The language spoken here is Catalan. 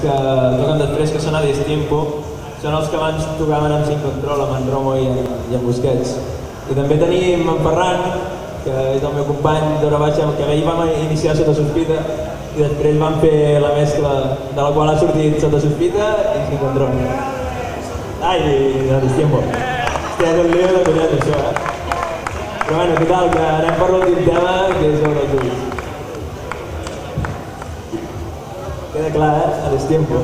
que toquen després, que són a Destiempo, són els que abans tocaven amb Sin Control, amb en Romo i en Busquets. I també tenim en Ferran, que és el meu company d'Hora Baixa, que ahir vam iniciar Sota Sospita i després vam fer la mescla de la qual ha sortit Sota Sospita i Sin Control. Ai, de Destiempo. Hòstia, és un lío de collons això, Però bueno, total, que anem per l'últim tema, que és el dels ulls. Queda clar, A Destiempo.